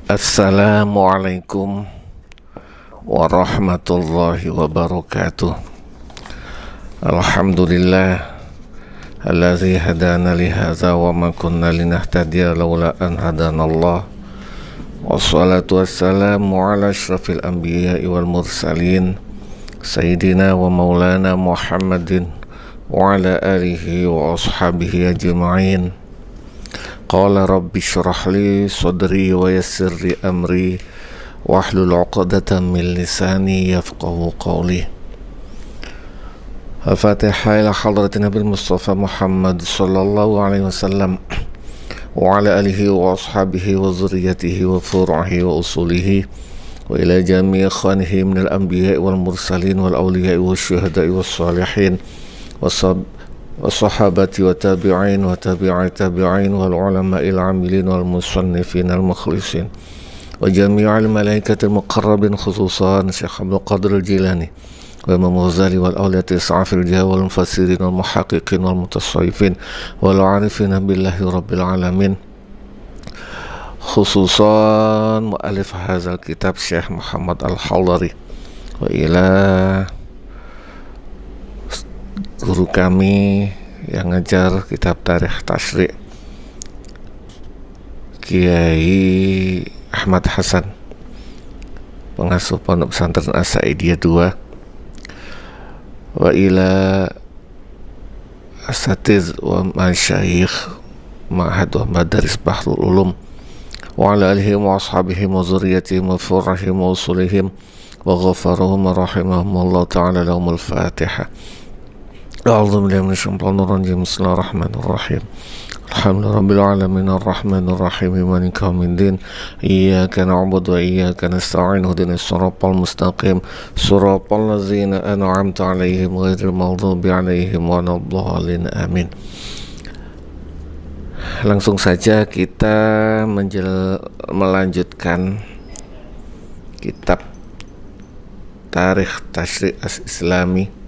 Assalamualaikum warahmatullahi wabarakatuh. Alhamdulillah allazi hadana li hadza wa ma kunna linahtadiya laula an hadanallah. Wassalatu wassalamu ala asyrafil anbiya'i wal mursalin sayyidina wa maulana Muhammadin wa ala alihi wa ashabihi ajma'in. Qala rabbi syrah li sadri wa yassir li amri wahlul 'uqdatam min lisani yafqahu qawli. Al-Fatihah ila hadratin Nabi Mustafa Muhammad sallallahu alaihi wasallam wa ala alihi wa ashabihi wa zurriyyatihi wa furu'ihi wa usulihi wa ila jami'i ikhwanihi minal anbiya'i wal mursalin wal awliya'i wa syuhada'i was salihin والصحابة والتابعين وتابعي التابعين والعلماء العاملين والمصنفين المخلصين وجميع الملائكة المقربين خصوصا شيخ عبد القادر الجيلاني وإمام الغزالي والأولياء إسعاف الرجال والمفسرين والمحققين والمتصوفين والعارفين بالله رب العالمين خصوصا مؤلف هذا الكتاب شيخ محمد الحضري وإلى guru kami yang ngajar kitab Tarikh Tasyri' Kiai Ahmad Hasan, pengasuh Pondok Pesantren As-Saidiyah 2, wa ila asatiz wa masyayikh ma'had wa madaris Bahrul Ulum wa ala alihim wa ashabihim wa zurriyatihim wa furrahim wa usulihim wa ghafarahum wa rahimahumullah ta'ala lahumul Fatiha. A'udzu billahi minasyaitonir rajim. Bismillahirrahmanirrahim. Alhamdulillahirabbil alamin arrahmanir rahim maliki yaumiddin. Iyyaka na'budu wa iyyaka nasta'in ihdinas siratal mustaqim siratal ladzina an'amta 'alaihim ghairil maghdubi 'alaihim waladdallin. Amin. Langsung saja kita melanjutkan kitab Tarikh Tasyri' As-Islami,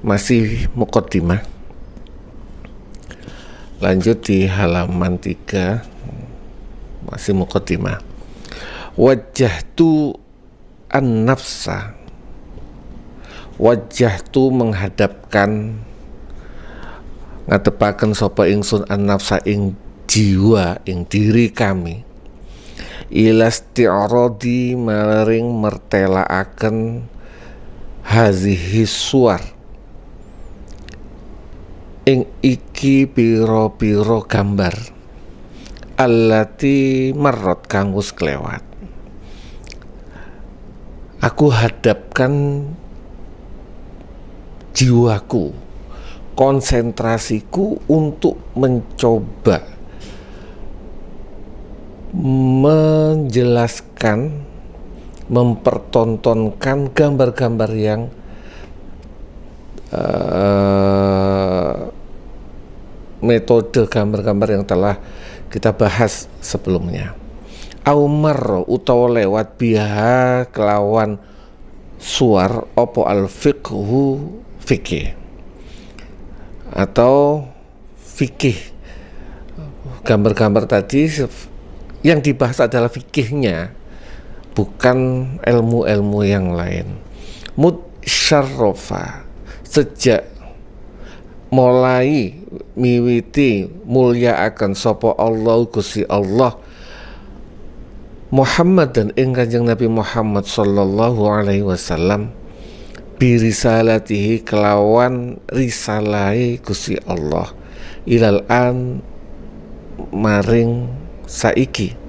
masih muqaddimah. Lanjut di halaman 3, masih muqaddimah. Wajjahtu an-nafsa, wajjahtu menghadapkan, ngadepaken sapa ingsun an-nafsa ing jiwa, ing diri kami, ila isti'radi maring mertelaaken hazihi suwar, ing iki piro-piro gambar, allati marrot kang wis kelewat. Aku hadapkan jiwaku, konsentrasiku untuk mencoba menjelaskan, mempertontonkan gambar-gambar yang metode gambar-gambar yang telah kita bahas sebelumnya. Aumar utawa lewat biha kelawan suar opo al-fiqhu fikih atau fikih. Gambar-gambar tadi yang dibahas adalah fikihnya, bukan ilmu-ilmu yang lain. Musyarrafa, sejak mulai miwiti mulia akan sapa Allah Gusti Allah Muhammad dan ing Kanjeng Nabi Muhammad sallallahu alaihi wasallam birisalatihi kelawan risalahe Gusti Allah ilal an maring saiki.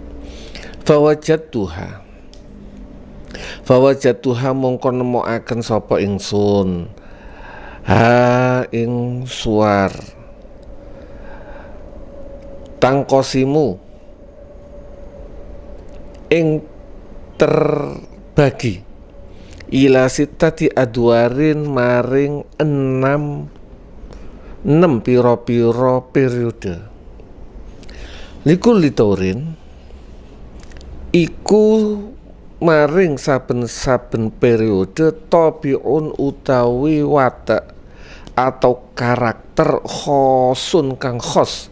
Fawajadtuha mongko nemokaken sapa ingsun ha ing suar tangkosimu ing terbagi ila sitati adwarin maring 6 piro-piro periode. Likul litaurin iku maring saben-saben periode tabiun utawi watak atau karakter khosun kang khos,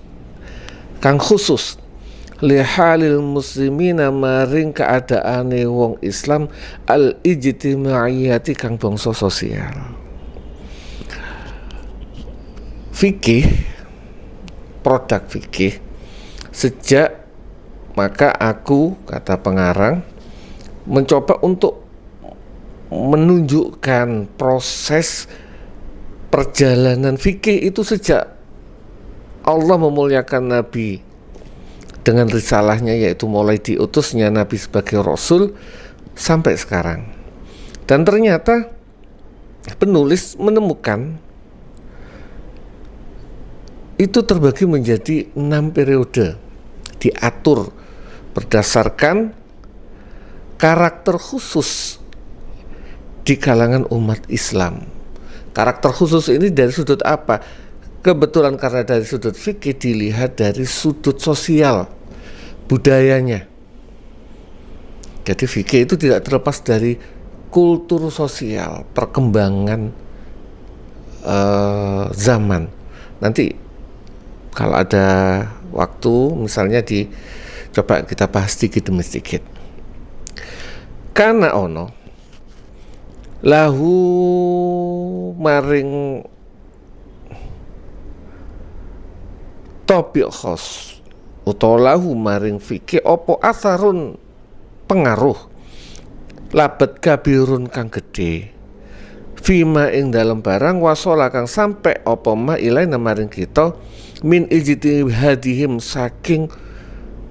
kang khusus lihalil muslimina maring keadaane wong Islam al ijtimaiyati kang bangsa sosial. Fikih, produk fikih, sejak maka aku, kata pengarang, mencoba untuk menunjukkan proses perjalanan fikih itu sejak Allah memuliakan Nabi dengan risalahnya, yaitu mulai diutusnya Nabi sebagai Rasul sampai sekarang. Dan ternyata penulis menemukan itu terbagi menjadi 6 periode, diatur berdasarkan karakter khusus di kalangan umat Islam. Karakter khusus ini dari sudut apa? Kebetulan karena dari sudut fikih dilihat dari sudut sosial budayanya. Jadi fikih itu tidak terlepas dari kultur sosial, perkembangan zaman. Nanti kalau ada waktu misalnya coba kita bahas sedikit demi sedikit. Karena ono lahu maring topik khos utawa lahu maring fikih opo asarun pengaruh labet kabirun kang gede fima ing dalam barang wasola kang sampai opo ma ilaina maring kita min ijtihadihim saking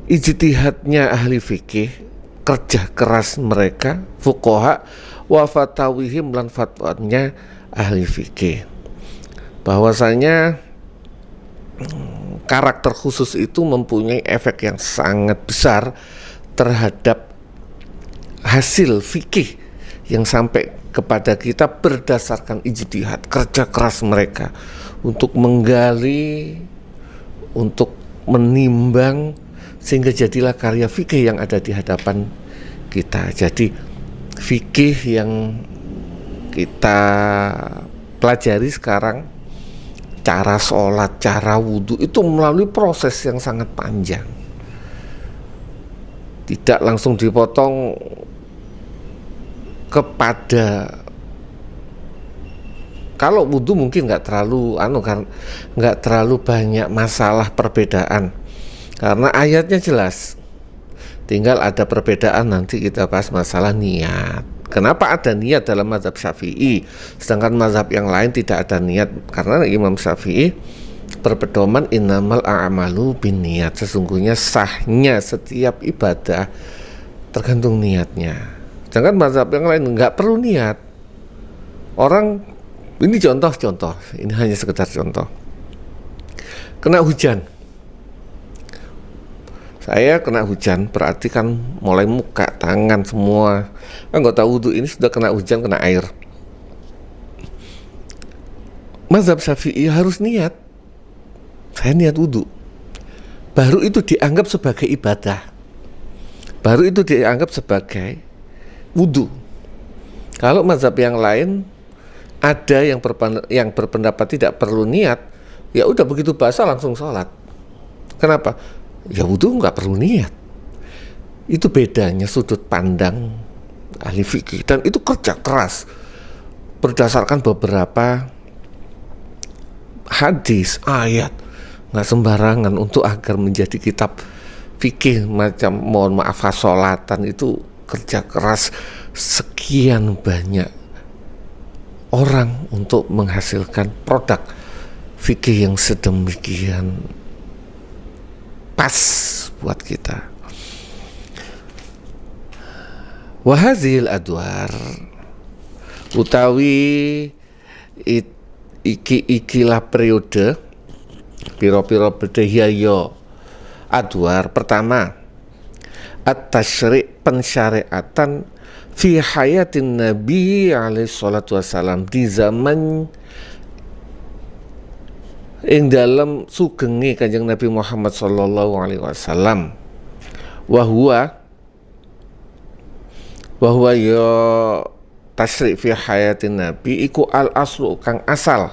ijtihadnya ahli fikih, kerja keras mereka fuqaha wa fatawihim lan fatwanya ahli fikih, bahwasanya karakter khusus itu mempunyai efek yang sangat besar terhadap hasil fikih yang sampai kepada kita berdasarkan ijtihad, kerja keras mereka untuk menggali, untuk menimbang, sehingga jadilah karya fikih yang ada di hadapan kita. Jadi fikih yang kita pelajari sekarang, cara sholat, cara wudhu, itu melalui proses yang sangat panjang. Tidak langsung dipotong kepada, kalau wudhu mungkin nggak terlalu banyak masalah perbedaan karena ayatnya jelas. Tinggal ada perbedaan, nanti kita bahas masalah niat. Kenapa ada niat dalam mazhab Syafi'i sedangkan mazhab yang lain tidak ada niat? Karena Imam Syafi'i berpedoman innamal a'malu binniyat, sesungguhnya sahnya setiap ibadah tergantung niatnya. Sedangkan mazhab yang lain nggak perlu niat. Orang, ini contoh, ini hanya sekedar contoh. Kena hujan, saya kena hujan, berarti kan mulai muka, tangan, semua anggota wudhu ini sudah kena hujan, kena air. Mazhab Syafi'i harus niat. Saya niat wudhu, baru itu dianggap sebagai ibadah, baru itu dianggap sebagai wudhu. Kalau mazhab yang lain ada yang berpendapat tidak perlu niat, ya udah begitu basah langsung sholat. Kenapa? Ya wudhu nggak perlu niat. Itu bedanya sudut pandang ahli fikih, dan itu kerja keras berdasarkan beberapa hadis, ayat, nggak sembarangan untuk agar menjadi kitab fikih macam, mohon maaf, sholatan. Itu kerja keras sekian banyak orang untuk menghasilkan produk fikih yang sedemikian pas buat kita. Wahazil adwar utawi ikilah periode piro-piro bedahya adwar. Pertama, at-tasyri' pensyariatan fi hayatin Nabi alaihi salatu wassalam, di zaman ing dalam sugenge Kanjeng Nabi Muhammad sallallahu alaihi wasallam. Wahwa ya tasyri' fi hayatin Nabi iku al aslu kang asal,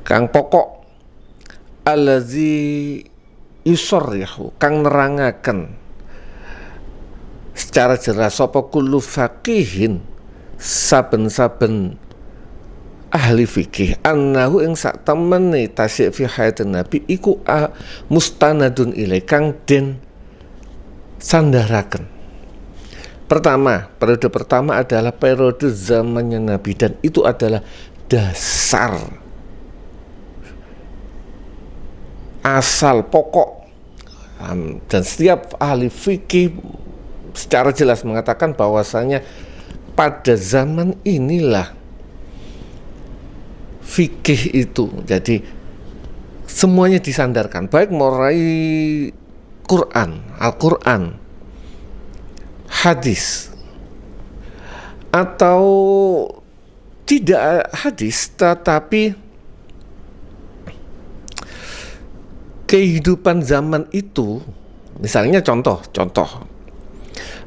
kang pokok, allazi yusarrihu kang nerangaken secara jelas sapa kullu faqihin saben-saben ahli fikih annahu ing sak temene tasyik fi hayatin nabi iku mustanadun ilai kang den sandaraken. Pertama, periode pertama adalah periode zamannya nabi dan itu adalah dasar asal pokok, dan setiap ahli fikih secara jelas mengatakan bahwasanya pada zaman inilah fikih itu jadi semuanya disandarkan, baik mulai Quran, Al-Quran, hadis, atau tidak hadis tetapi kehidupan zaman itu. Misalnya contoh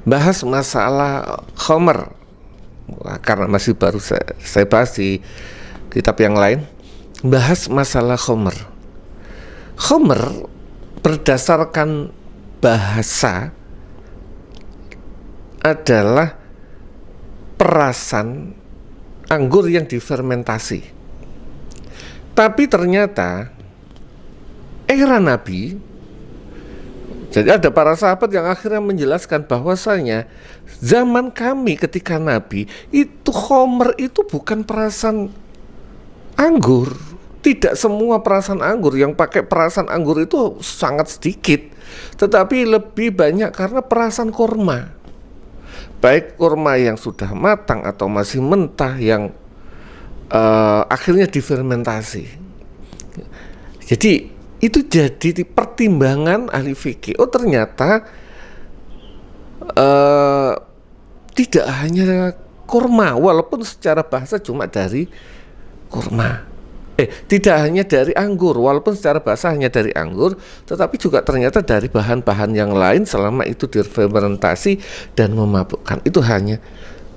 bahas masalah khamr, karena masih baru saya bahas di kitab yang lain, bahas masalah khamr berdasarkan bahasa adalah perasan anggur yang difermentasi. Tapi ternyata era Nabi, jadi ada para sahabat yang akhirnya menjelaskan bahwasanya zaman kami ketika Nabi itu khamr itu bukan perasan anggur. Tidak semua perasan anggur, yang pakai perasan anggur itu sangat sedikit, tetapi lebih banyak karena perasan kurma, baik kurma yang sudah matang atau masih mentah yang akhirnya difermentasi. Jadi itu jadi pertimbangan ahli fikih. Oh ternyata tidak hanya kurma, walaupun secara bahasa cuma dari kurma. Tidak hanya dari anggur, walaupun secara bahasa hanya dari anggur, tetapi juga ternyata dari bahan-bahan yang lain selama itu difermentasi dan memabukkan. Itu hanya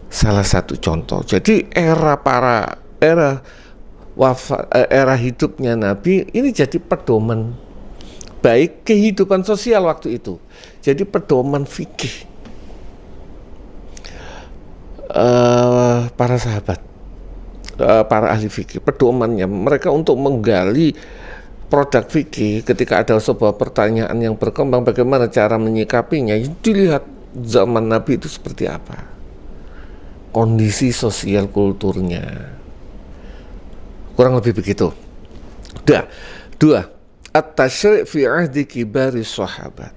salah satu contoh. Jadi era hidupnya Nabi ini jadi pedoman baik kehidupan sosial waktu itu. Jadi pedoman fikih para sahabat, para ahli fikih, pedomannya mereka untuk menggali produk fikih. Ketika ada sebuah pertanyaan yang berkembang, bagaimana cara menyikapinya, dilihat zaman Nabi itu seperti apa, kondisi sosial kulturnya, kurang lebih begitu. Dua, at-tasyri' fi ahdi kibari sahabat,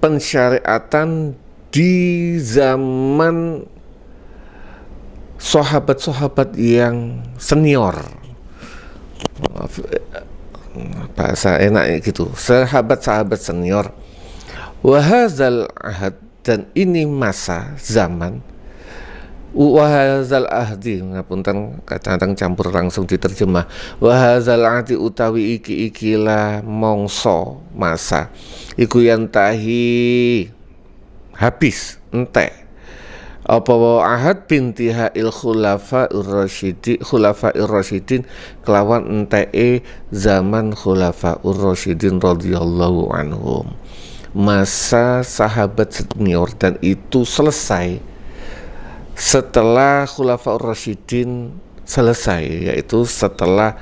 pensyariatan di zaman sahabat-sahabat yang senior, bahasa enak gitu, sahabat-sahabat senior. Wahazal ahad, dan ini masa zaman. Wahazal ahdi, ngapunten kadang-kadang campur langsung diterjemah. Wahazal ahdi utawi ikilah mongso masa iku yantahi habis entek apa ahad bintiha il khulafa'ir rasyidin kelawan enteke zaman khulafa'ur rasyidin radhiyallahu anhum, masa sahabat senior, dan itu selesai setelah khulafa'ur rasyidin selesai, yaitu setelah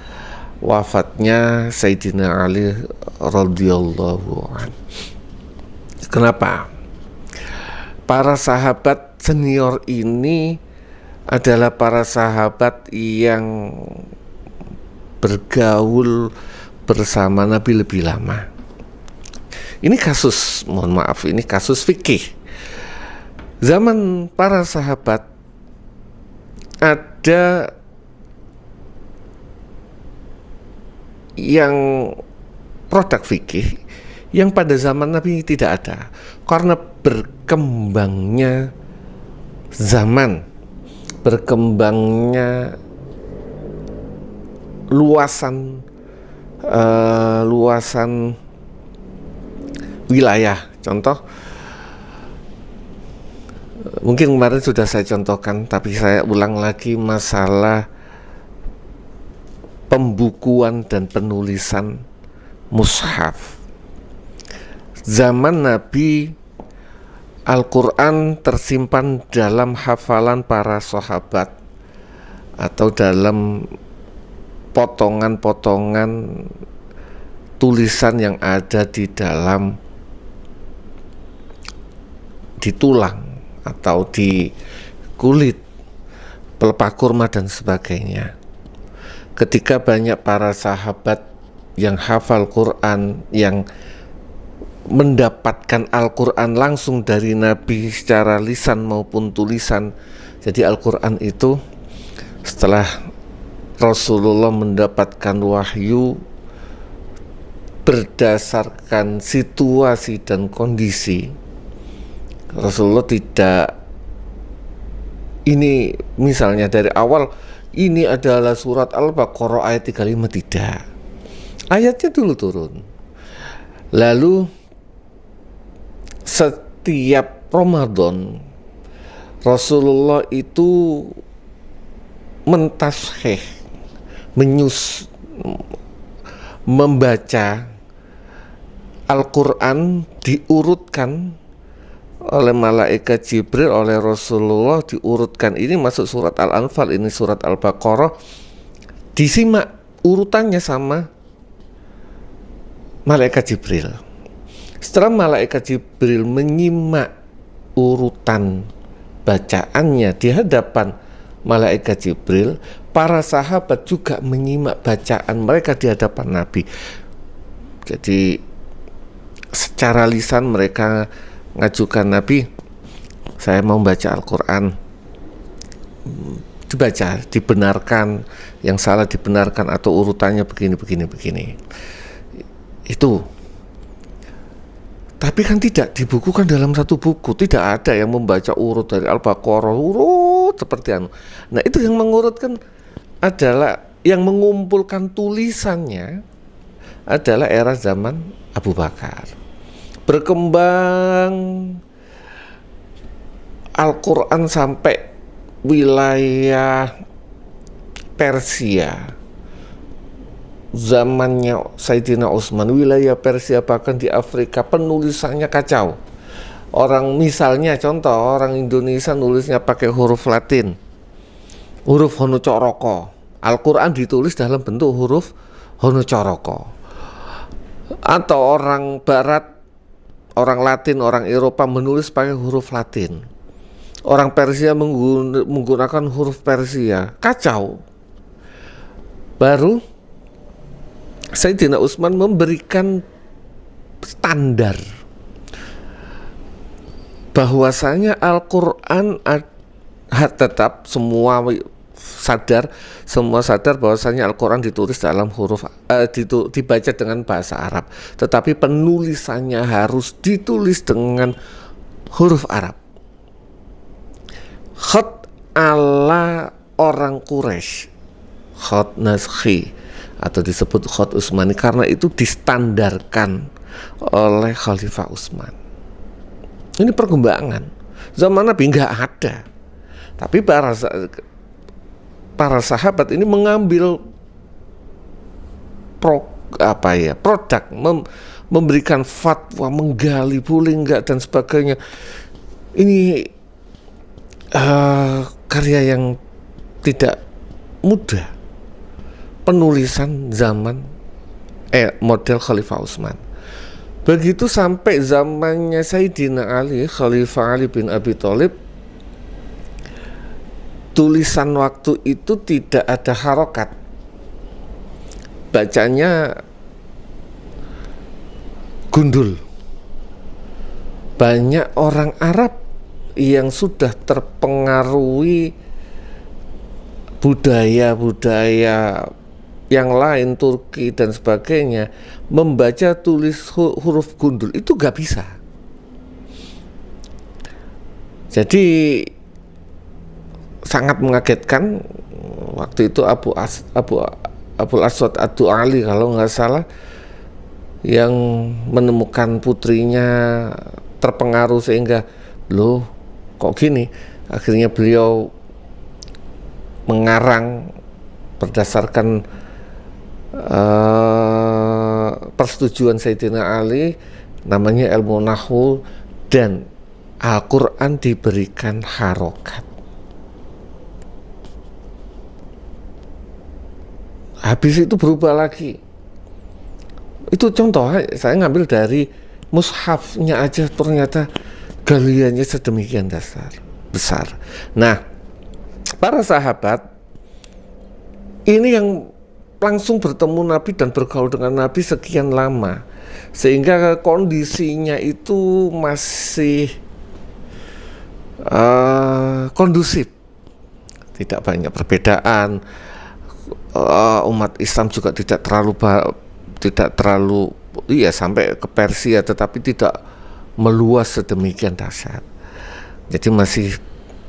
wafatnya Sayyidina Ali radhiyallahu anhu. Kenapa? Para sahabat senior ini adalah para sahabat yang bergaul bersama Nabi lebih lama. Ini kasus, mohon maaf, ini kasus fikih. Zaman para sahabat ada yang produk fikih yang pada zaman Nabi tidak ada, karena berkembangnya zaman, berkembangnya luasan wilayah. Contoh, mungkin kemarin sudah saya contohkan, tapi saya ulang lagi, masalah pembukuan dan penulisan mushaf. Zaman Nabi, Al-Quran tersimpan dalam hafalan para sahabat atau dalam potongan-potongan tulisan yang ada di tulang atau di kulit, pelepah kurma dan sebagainya. Ketika banyak para sahabat yang hafal Quran, yang mendapatkan Al-Quran langsung dari Nabi secara lisan maupun tulisan. Jadi Al-Quran itu setelah Rasulullah mendapatkan wahyu berdasarkan situasi dan kondisi, Rasulullah tidak ini misalnya dari awal ini adalah surat Al-Baqarah ayat 35, tidak. Ayatnya dulu turun. Lalu setiap Ramadan Rasulullah itu mentasheh, membaca Al-Quran, diurutkan oleh malaikat Jibril, oleh Rasulullah diurutkan. Ini masuk surat Al-Anfal, ini surat Al-Baqarah, disimak urutannya sama malaikat Jibril. Setelah malaikat Jibril menyimak urutan bacaannya di hadapan malaikat Jibril, para sahabat juga menyimak bacaan mereka di hadapan Nabi. Jadi secara lisan mereka ngajukan Nabi, saya mau baca Al-Quran, dibaca, dibenarkan, yang salah dibenarkan, atau urutannya begini. Itu. Tapi kan tidak dibukukan dalam satu buku, tidak ada yang membaca urut dari Al-Baqarah, urut seperti anu. Nah, itu yang mengurutkan adalah, yang mengumpulkan tulisannya adalah era zaman Abu Bakar. Berkembang Al-Quran sampai wilayah Persia, zamannya Sayyidina Utsman, wilayah Persia, bahkan di Afrika penulisannya kacau. Orang misalnya contoh, orang Indonesia nulisnya pakai huruf Latin, huruf Hanacaraka. Al-Quran ditulis dalam bentuk huruf Hanacaraka. Atau orang Barat, orang Latin, orang Eropa menulis pakai huruf Latin. Orang Persia menggunakan huruf Persia. Kacau. Baru Sayyidina Utsman memberikan standar bahwasanya Al-Quran tetap semua sadar bahwasanya Al-Quran ditulis dalam huruf dibaca dengan bahasa Arab, tetapi penulisannya harus ditulis dengan huruf Arab. Khat ala orang Quraisy, khat naskhi atau disebut khat Utsmani, karena itu distandarkan oleh Khalifah Utsman. Ini perkembangan zaman Nabi nggak ada, tapi para sahabat ini mengambil produk, memberikan fatwa, menggali boleh enggak dan sebagainya. Ini karya yang tidak mudah, penulisan zaman model Khalifah Utsman. Begitu sampai zamannya Sayyidina Ali, Khalifah Ali bin Abi Thalib, tulisan waktu itu tidak ada harokat, bacanya gundul. Banyak orang Arab yang sudah terpengaruhi budaya-budaya yang lain, Turki dan sebagainya, membaca tulis huruf gundul itu gak bisa. Jadi sangat mengagetkan waktu itu Abul Aswad Ad-Du'ali kalau nggak salah, yang menemukan putrinya terpengaruh sehingga loh kok gini. Akhirnya beliau mengarang berdasarkan persetujuan Sayyidina Ali, namanya ilmu nahwu, dan Al-Quran diberikan harokat. Habis itu berubah lagi. Itu contoh, saya ngambil dari mushafnya aja, ternyata galiannya sedemikian besar. Nah, para sahabat ini yang langsung bertemu Nabi dan bergaul dengan Nabi sekian lama, sehingga kondisinya itu masih kondusif, tidak banyak perbedaan. Umat Islam juga tidak terlalu sampai ke Persia, tetapi tidak meluas sedemikian dahsyat. Jadi masih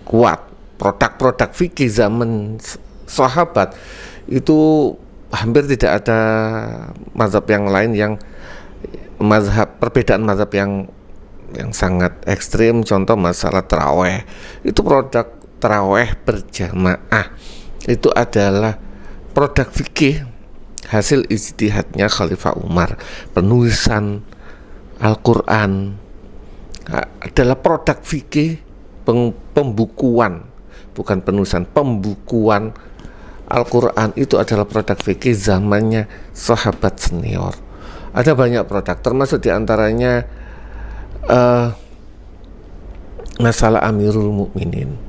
kuat. Produk-produk fikih zaman sahabat itu hampir tidak ada mazhab yang lain yang perbedaan mazhab yang sangat ekstrim. Contoh masalah taraweh, itu produk taraweh berjamaah itu adalah produk fikih hasil ijtihadnya Khalifah Umar. Penulisan Al-Quran adalah produk fikih, pembukuan, bukan penulisan, pembukuan Al-Quran itu adalah produk fikih zamannya sahabat senior. Ada banyak produk, termasuk diantaranya masalah Amirul Mukminin.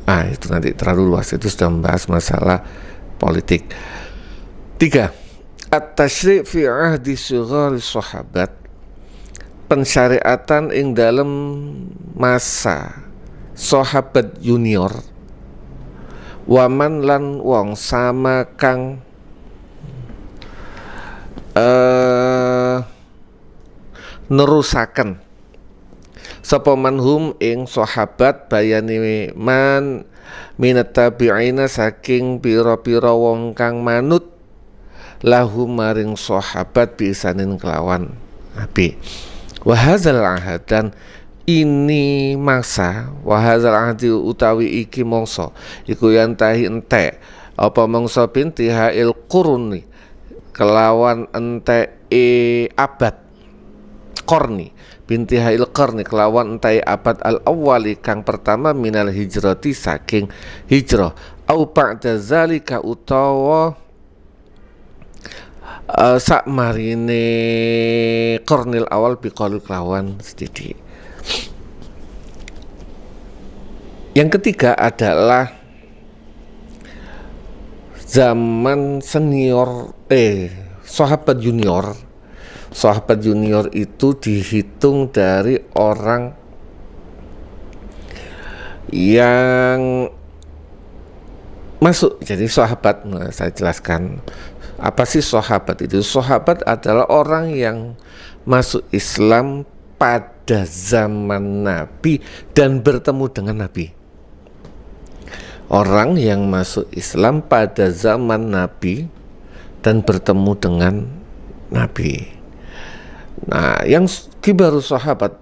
Itu nanti terlalu luas, itu sudah membahas masalah politik. 3. At-tasyri' fi ahdi sighari sahabat, pensyariatan ing dalam masa sahabat junior, waman lan wong sama kang nerusaken sapa manhum ing sahabat bayani man minat tabi'ina saking pira-pira wong kang manut lahum maring sahabat bisanin kelawan Nabi. Wa hadzal ahad, dan ini masa, wa hadzal ahad utawi iki mangsa iku yantahi entek apa mangsa bintihail quruni kelawan entek abad qarni, bintihail qarni kelawan entek abad al awwali kang pertama minal hijrati saking hijrah, au ba'da zalika utawa sak marine qarnil awal biqaul kelawan sedikit. Yang ketiga adalah zaman senior, sahabat junior. Sahabat junior itu dihitung dari orang yang masuk jadi sahabat. Saya jelaskan apa sih sahabat itu. Sahabat adalah orang yang masuk Islam pada zaman Nabi dan bertemu dengan Nabi. Orang yang masuk Islam pada zaman Nabi dan bertemu dengan Nabi. Nah, yang kibarus sahabat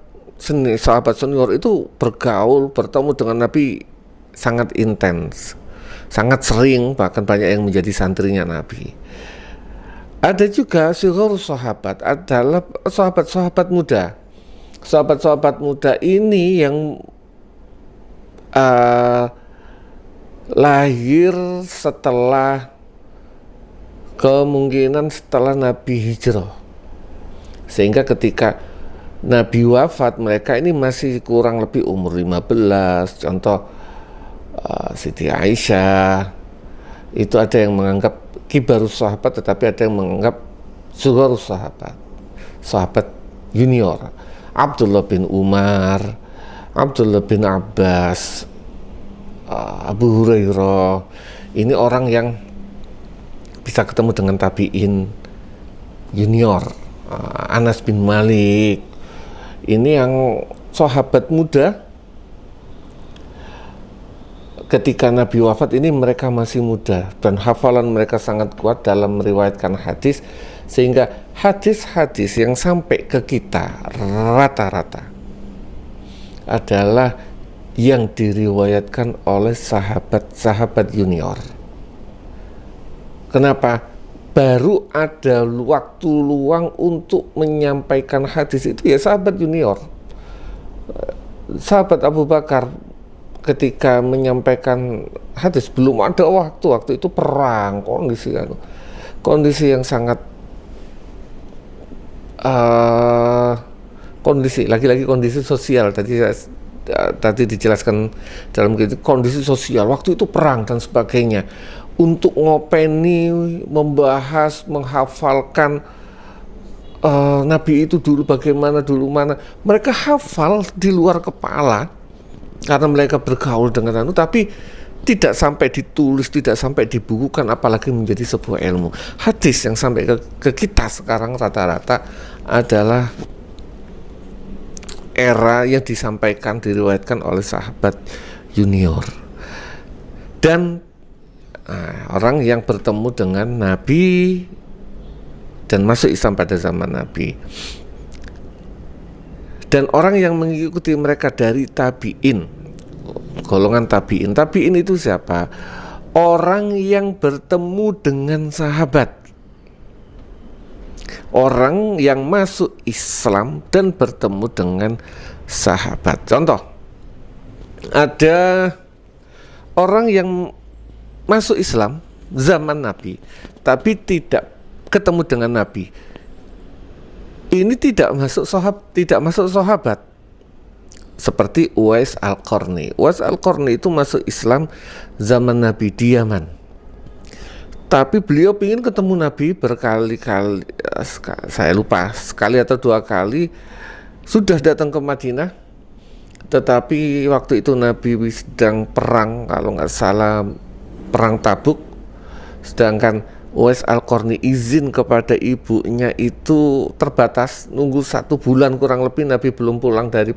senior itu bergaul, bertemu dengan Nabi sangat intens, sangat sering, bahkan banyak yang menjadi santrinya Nabi. Ada juga sighurus sahabat, adalah sahabat-sahabat muda. Sahabat-sahabat muda ini yang lahir setelah Nabi hijrah, sehingga ketika Nabi wafat mereka ini masih kurang lebih umur 15. Contoh Siti Aisyah, itu ada yang menganggap kibarus sahabat, tetapi ada yang menganggap sighurus sahabat, sahabat junior. Abdullah bin Umar, Abdullah bin Abbas, Abu Hurairah, ini orang yang bisa ketemu dengan tabi'in junior. Anas bin Malik, ini yang sahabat muda. Ketika Nabi wafat ini mereka masih muda dan hafalan mereka sangat kuat dalam meriwayatkan hadis, sehingga hadis-hadis yang sampai ke kita rata-rata adalah yang diriwayatkan oleh sahabat-sahabat junior. Kenapa? baru ada waktu luang untuk menyampaikan hadis itu ya sahabat junior, sahabat Abu Bakar. Ketika menyampaikan hadis belum ada waktu itu perang, kondisi yang sangat lagi-lagi kondisi sosial tadi dijelaskan dalam kondisi sosial, waktu itu perang dan sebagainya. Untuk ngopeni, membahas, menghafalkan Nabi itu dulu bagaimana, mereka hafal di luar kepala karena mereka bergaul dengan tapi tidak sampai ditulis, tidak sampai dibukukan, apalagi menjadi sebuah ilmu. Hadis yang sampai ke kita sekarang rata-rata adalah era yang disampaikan, diriwayatkan oleh sahabat junior dan orang yang bertemu dengan Nabi dan masuk Islam pada zaman Nabi, dan orang yang mengikuti mereka dari tabi'in, golongan tabi'in. Tabi'in itu siapa? Orang yang bertemu dengan sahabat, orang yang masuk Islam dan bertemu dengan sahabat. Contoh, ada orang yang masuk Islam zaman Nabi tapi tidak ketemu dengan Nabi. Ini tidak masuk sahabat. Seperti Uwais Al-Qarni. Uwais Al-Qarni itu masuk Islam zaman Nabi di Yaman. Tapi beliau ingin ketemu Nabi berkali-kali, saya lupa, sekali atau dua kali sudah datang ke Madinah. Tetapi waktu itu Nabi sedang perang, kalau nggak salah perang Tabuk. Sedangkan Uwais Al-Qarni izin kepada ibunya itu terbatas, nunggu 1 bulan kurang lebih Nabi belum pulang dari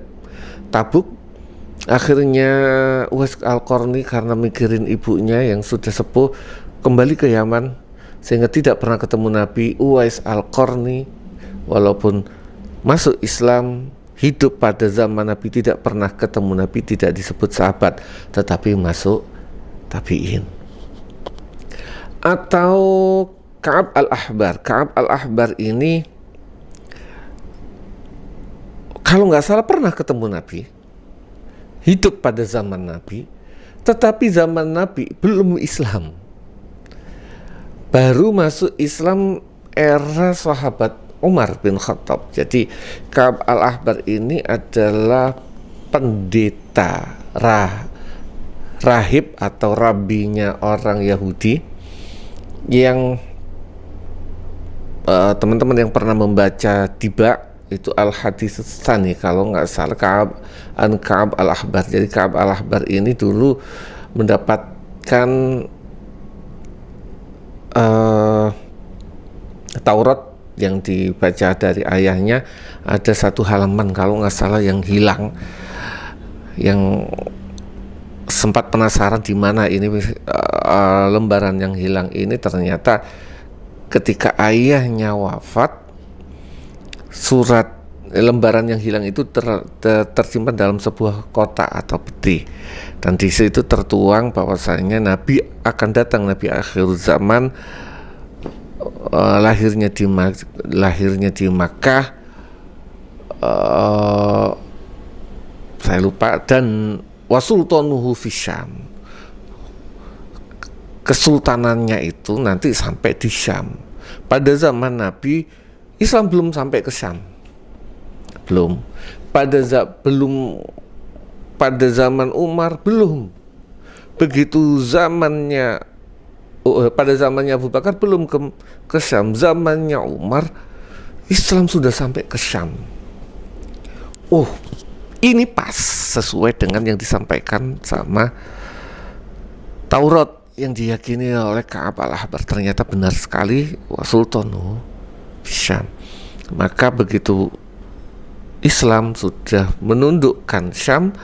Tabuk. Akhirnya Uwais Al-Qarni karena mikirin ibunya yang sudah sepuh kembali ke Yaman, sehingga tidak pernah ketemu Nabi. Uwais Al-Qarni walaupun masuk Islam, hidup pada zaman Nabi, tidak pernah ketemu Nabi, tidak disebut sahabat, tetapi masuk tabi'in. Atau Ka'ab Al-Ahbar. Ka'ab Al-Ahbar ini kalau nggak salah pernah ketemu Nabi, hidup pada zaman Nabi, tetapi zaman Nabi belum Islam, baru masuk Islam era sahabat Umar bin Khattab. Jadi Ka'ab Al-Ahbar ini adalah pendeta, rahib atau rabinya orang Yahudi yang teman-teman yang pernah membaca Tiba itu Al-Hadis Tsani kalau nggak salah, Ka'ab Al-Ahbar. Jadi Ka'ab Al-Ahbar ini dulu mendapatkan Taurat yang dibaca dari ayahnya, ada 1 halaman kalau nggak salah yang hilang, yang sempat penasaran di mana ini lembaran yang hilang ini. Ternyata ketika ayahnya wafat, lembaran yang hilang itu tersimpan dalam sebuah kotak atau peti, dan di situ tertuang bahwasanya Nabi akan datang, Nabi akhir zaman, lahirnya di Makkah, saya lupa, dan wasultanuhu fi Syam, kesultanannya itu nanti sampai di Syam. Pada zaman Nabi Islam belum sampai ke Syam, belum. Pada zaman Umar belum. Begitu zamannya pada zamannya Abu Bakar belum ke Syam. Zamannya Umar Islam sudah sampai ke Syam. Ini pas sesuai dengan yang disampaikan sama Taurat yang diyakini oleh Ka'ab Al-Ahbar. Ternyata benar sekali, wasultanu Syam. Maka begitu Islam sudah menundukkan Syam,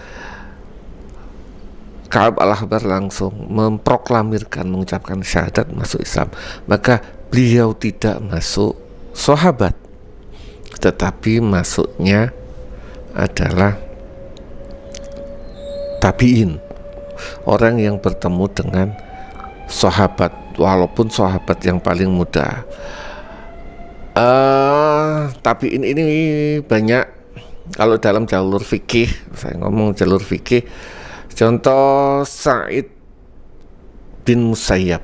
Ka'ab Al-Ahbar langsung memproklamirkan, mengucapkan syahadat masuk Islam. Maka beliau tidak masuk sahabat, tetapi masuknya adalah tabi'in, orang yang bertemu dengan sahabat walaupun sahabat yang paling muda. Tabiin ini banyak. Kalau dalam jalur fikih, saya ngomong jalur fikih, contoh Sa'id bin Musayyab.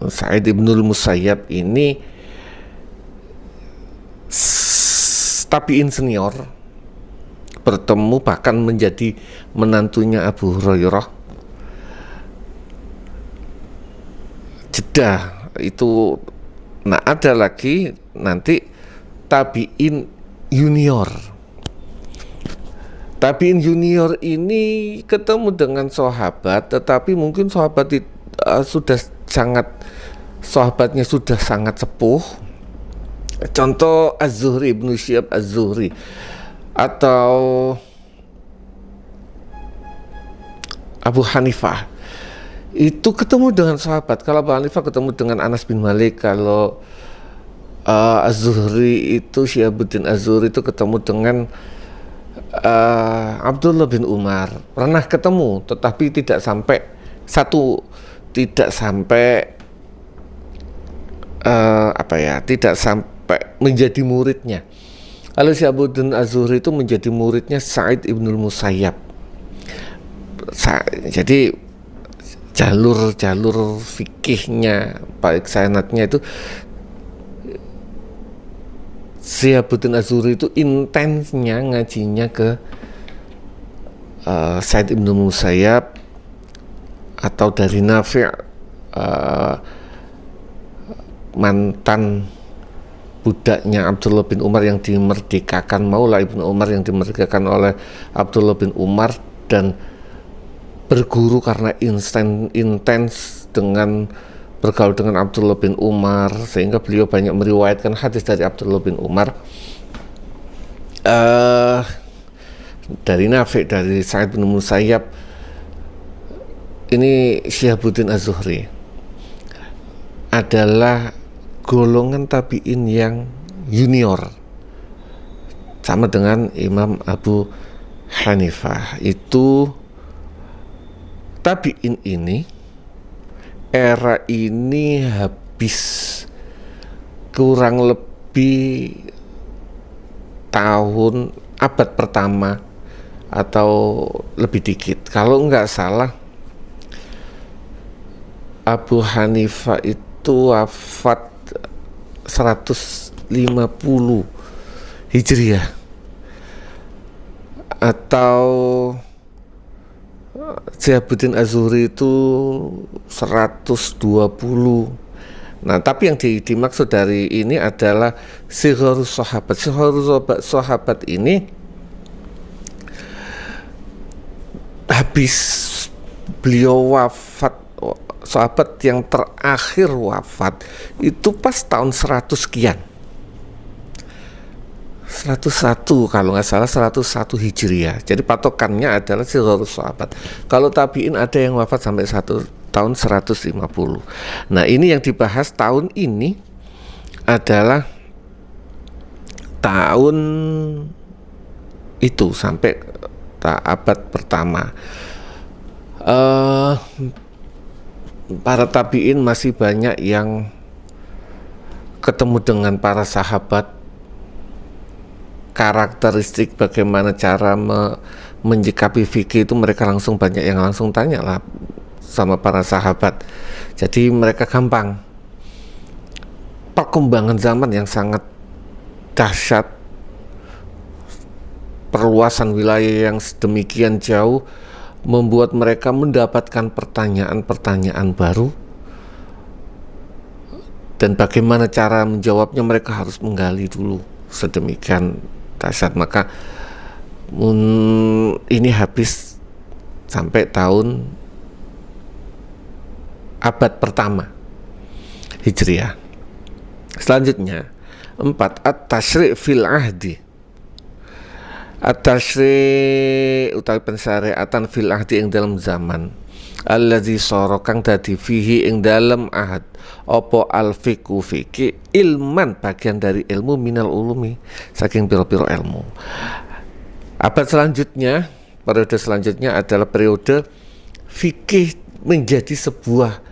Sa'id ibnul Musayyab ini tabiin senior, bertemu bahkan menjadi menantunya Abu Hurairah. Jeddah itu. Nah, ada lagi nanti tabiin junior. Tabiin junior ini ketemu dengan sahabat, tetapi mungkin sahabatnya sudah sangat sepuh. Contoh Az-Zuhri, Ibnu Syihab Az-Zuhri, atau Abu Hanifah. Itu ketemu dengan sahabat. Kalau Abu Hanifah ketemu dengan Anas bin Malik, kalau Az-Zuhri itu Syihabuddin Az-Zuhri itu ketemu dengan Abdullah bin Umar. Pernah ketemu, tetapi tidak sampai tidak sampai menjadi muridnya. Kalau Syihabuddin Az-Zuhri itu menjadi muridnya Sa'id ibnul Musayyab. Jadi jalur fikihnya, baik sanadnya itu, Syihabuddin Az-Zuhri itu intensnya ngajinya ke Sa'id ibn Musayyab, atau dari Nafi', mantan budaknya Abdullah bin Umar yang dimerdekakan, Maula Ibnu Umar yang dimerdekakan oleh Abdullah bin Umar, dan berguru karena intens dengan bergaul dengan Abdullah bin Umar, sehingga beliau banyak meriwayatkan hadis dari Abdullah bin Umar, dari Nafi', dari Sa'id bin Musayyab. Ini Syihabuddin Az-Zuhri adalah golongan tabi'in yang junior, sama dengan Imam Abu Hanifah. Itu tabi'in ini, era ini habis kurang lebih abad pertama atau lebih dikit. Kalau nggak salah, Abu Hanifah itu wafat 150 Hijriah, atau Syihabuddin Az-Zuhri itu 120. Nah, tapi yang dimaksud dari ini adalah Sigharus Sahabat. Sigharus Sahabat ini habis beliau wafat, sahabat yang terakhir wafat itu pas tahun 100 sekian, 101 kalau nggak salah, 101 Hijriah. Jadi patokannya adalah Sigharus Sahabat. Kalau tabiin ada yang wafat sampai tahun 150. Nah, ini yang dibahas tahun ini adalah tahun itu sampai abad pertama. Para tabiin masih banyak yang ketemu dengan para sahabat, karakteristik bagaimana cara menyikapi fikih itu mereka langsung banyak yang langsung tanya lah sama para sahabat. Jadi mereka gampang. Perkembangan zaman yang sangat dahsyat, perluasan wilayah yang sedemikian jauh, membuat mereka mendapatkan pertanyaan-pertanyaan baru, dan bagaimana cara menjawabnya mereka harus menggali dulu sedemikian dahsyat. Maka ini habis sampai tahun abad pertama Hijriah. Selanjutnya 4, at-tasyri' fil ahdi. At-tasyri' utawi pensyariatan fil ahdi ing dalam zaman, allazi sara kang dadi fihi ing dalam ahad opo al-fiqhu fikih ilman bagian dari ilmu minal ulumi saking piro-piro ilmu. Abad selanjutnya, periode selanjutnya adalah periode fikih menjadi sebuah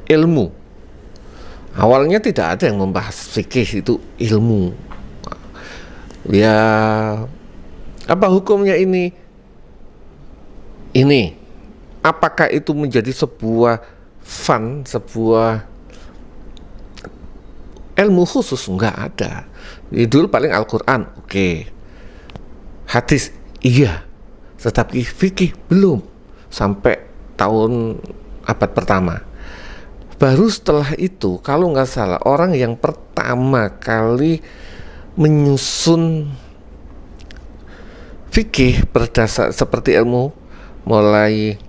ilmu. Awalnya tidak ada yang membahas fikih itu ilmu. Ya, apa hukumnya ini? Ini, apakah itu menjadi sebuah sebuah ilmu khusus? Enggak ada. Dulu paling Al-Quran, oke. Hadis, iya. Tetapi fikih belum. Sampai tahun abad pertama. Baru setelah itu, kalau nggak salah, orang yang pertama kali menyusun fikih berdasar seperti ilmu, mulai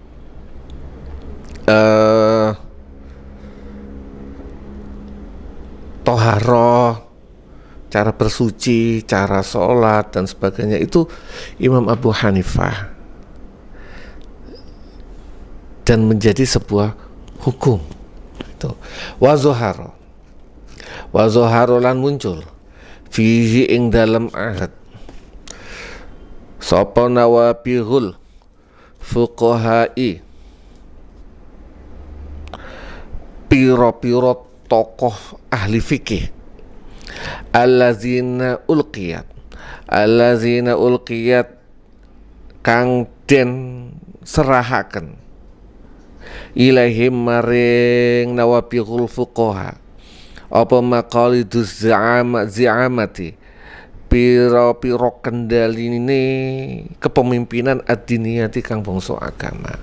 toharoh, cara bersuci, cara sholat dan sebagainya, itu Imam Abu Hanifah, dan menjadi sebuah hukum. Itu wazoharo lan muncul fihi ing dalam ahad sapa nawabihul fuqahai, piro-piro tokoh ahli fikih, allazina ulqiyat kang den serahaken ilaihim maring nawabihul fuqaha apa maqaliduz zi'amati, piro-piro kendaline kepemimpinan ad-diniyati kang bangsa agama.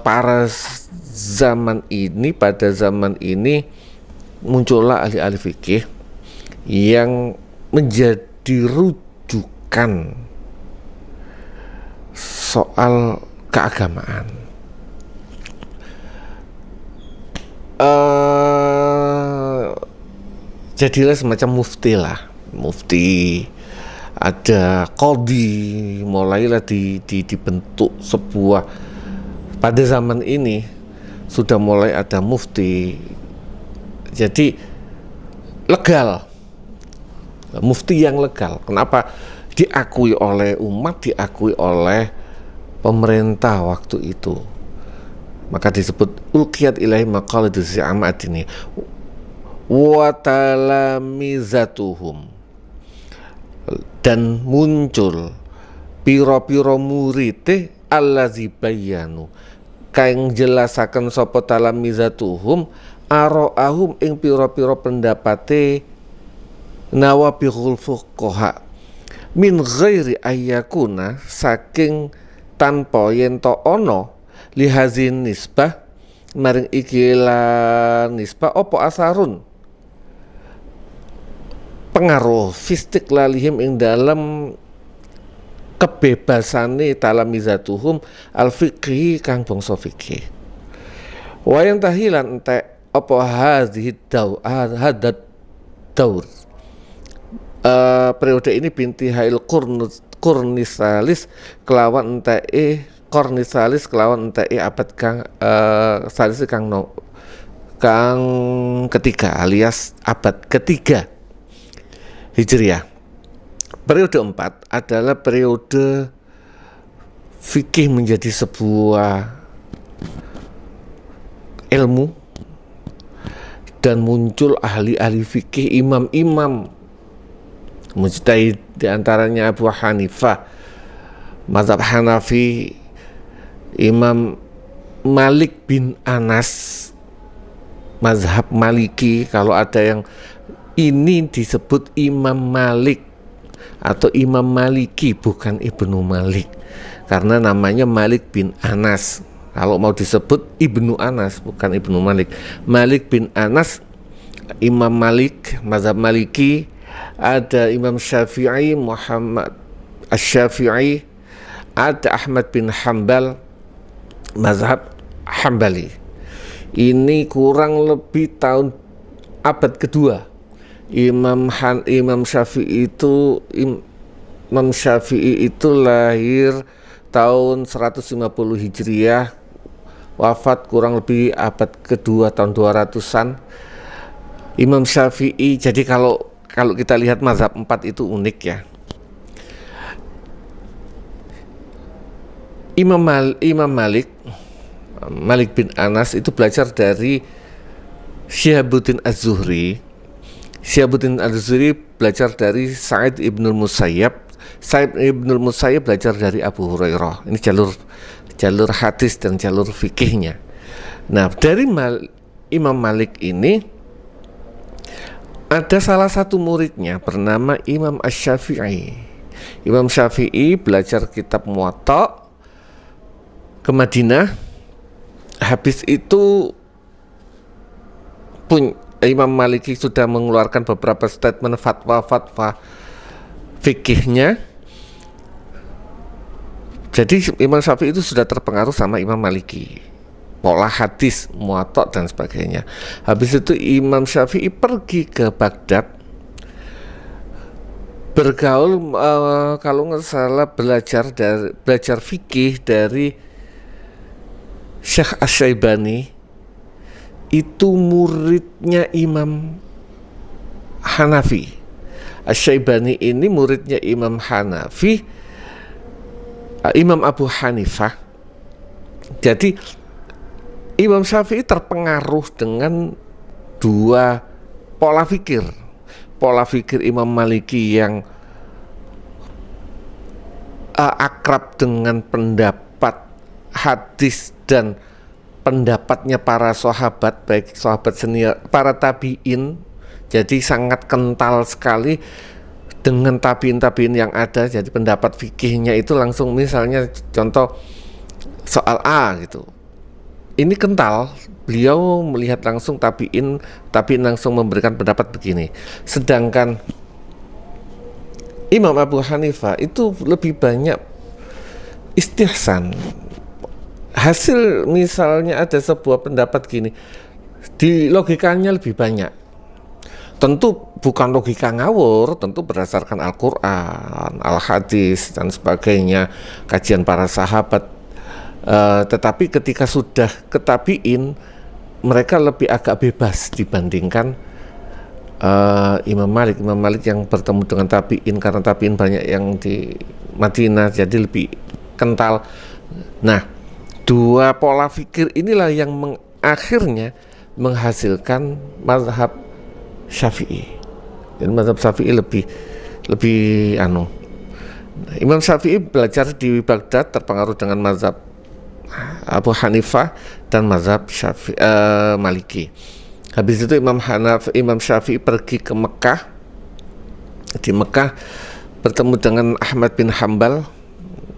Pada zaman ini muncullah ahli-ahli fikih yang menjadi rujukan soal keagamaan. Jadilah semacam mufti, ada qadhi, mulailah dibentuk sebuah. Pada zaman ini sudah mulai ada mufti, jadi legal, mufti yang legal. Kenapa? Diakui oleh umat, diakui oleh pemerintah waktu itu, maka disebut ulqiyat ilahi maqaliduz zi'amat ini wa talamizatuhum, dan muncul piro-piro murite allazi bayyanu kang jelasaken sapa talamizatuhum aro'ahum ing piro-piro pendapate nawabihul fuqaha min ghairi ayyakuna, saking tanpa yen to ana lihazin nisbah maring ikilah nisbah opo asarun pengaruh fistik lalihim ing dalam kebebasane talamizatuhum al-fiqhi kang bangsa fikih. Wayan tahilan entek apa hadhihi hadat daur, periode ini binti hail kurnisalis kelawan enteke kornisalis kelawan enteke abad kang salis kang ketiga alias abad ketiga Hijriah. Periode 4 adalah periode fikih menjadi sebuah ilmu dan muncul ahli-ahli fikih, imam-imam mujtahid, diantaranya Abu Hanifah, mazhab Hanafi, Imam Malik bin Anas, mazhab Maliki. Kalau ada yang ini disebut Imam Malik atau Imam Maliki, bukan Ibnu Malik, karena namanya Malik bin Anas. Kalau mau disebut Ibnu Anas, bukan Ibnu Malik. Malik bin Anas, Imam Malik, mazhab Maliki. Ada Imam Syafi'i, Muhammad Asy-Syafi'i. Ada Ahmad bin Hambal, mazhab Hambali. Ini kurang lebih tahun abad kedua. Imam Syafi'i itu lahir tahun 150 Hijriah, wafat kurang lebih abad kedua tahun 200-an. Imam Syafi'i, jadi kalau kita lihat mazhab 4 itu unik ya. Imam Malik Malik bin Anas itu belajar dari Syihabuddin Az-Zuhri. Syihabuddin Az-Zuhri belajar dari Sa'id ibnul Musayyab. Sa'id ibnul Musayyab belajar dari Abu Hurairah. Ini jalur hadis dan jalur fikihnya. Nah, dari Imam Malik ini ada salah satu muridnya bernama Imam Asy-Syafi'i. Imam Syafi'i belajar kitab Muwatta ke Madinah. Habis itu Imam Maliki sudah mengeluarkan beberapa statement fatwa-fatwa fikihnya. Jadi Imam Syafi'i itu sudah terpengaruh sama Imam Maliki, pola hadis, Muwatta dan sebagainya. Habis itu Imam Syafi'i pergi ke Baghdad, bergaul kalau nggak salah belajar fikih dari Syekh Asy-Syaibani. Itu muridnya Imam Hanafi. Asy-Syaibani ini muridnya Imam Hanafi, Imam Abu Hanifah. Jadi Imam Syafi'i terpengaruh dengan dua pola fikir. Pola fikir Imam Maliki yang akrab dengan pendapat hadis dan pendapatnya para sahabat, baik sahabat senior, para tabi'in. Jadi sangat kental sekali dengan tabi'in yang ada. Jadi pendapat fikihnya itu langsung, misalnya contoh soal A gitu, ini kental, beliau melihat langsung tabi'in langsung memberikan pendapat begini. Sedangkan Imam Abu Hanifah itu lebih banyak istihsan. Hasil misalnya ada sebuah pendapat gini, di logikanya lebih banyak. Tentu bukan logika ngawur, tentu berdasarkan Al-Quran, Al-Hadis dan sebagainya, kajian para sahabat. Tetapi ketika sudah ke tabi'in, mereka lebih agak bebas dibandingkan Imam Malik. Imam Malik yang bertemu dengan tabi'in, karena tabi'in banyak yang di Madinah, jadi lebih kental. Nah, dua pola fikir inilah yang akhirnya menghasilkan mazhab Syafi'i. Dan mazhab Syafi'i lebih Imam Syafi'i belajar di Baghdad, terpengaruh dengan mazhab Abu Hanifah dan mazhab Maliki. Habis itu Imam Syafi'i pergi ke Mekah. Di Mekah bertemu dengan Ahmad bin Hambal.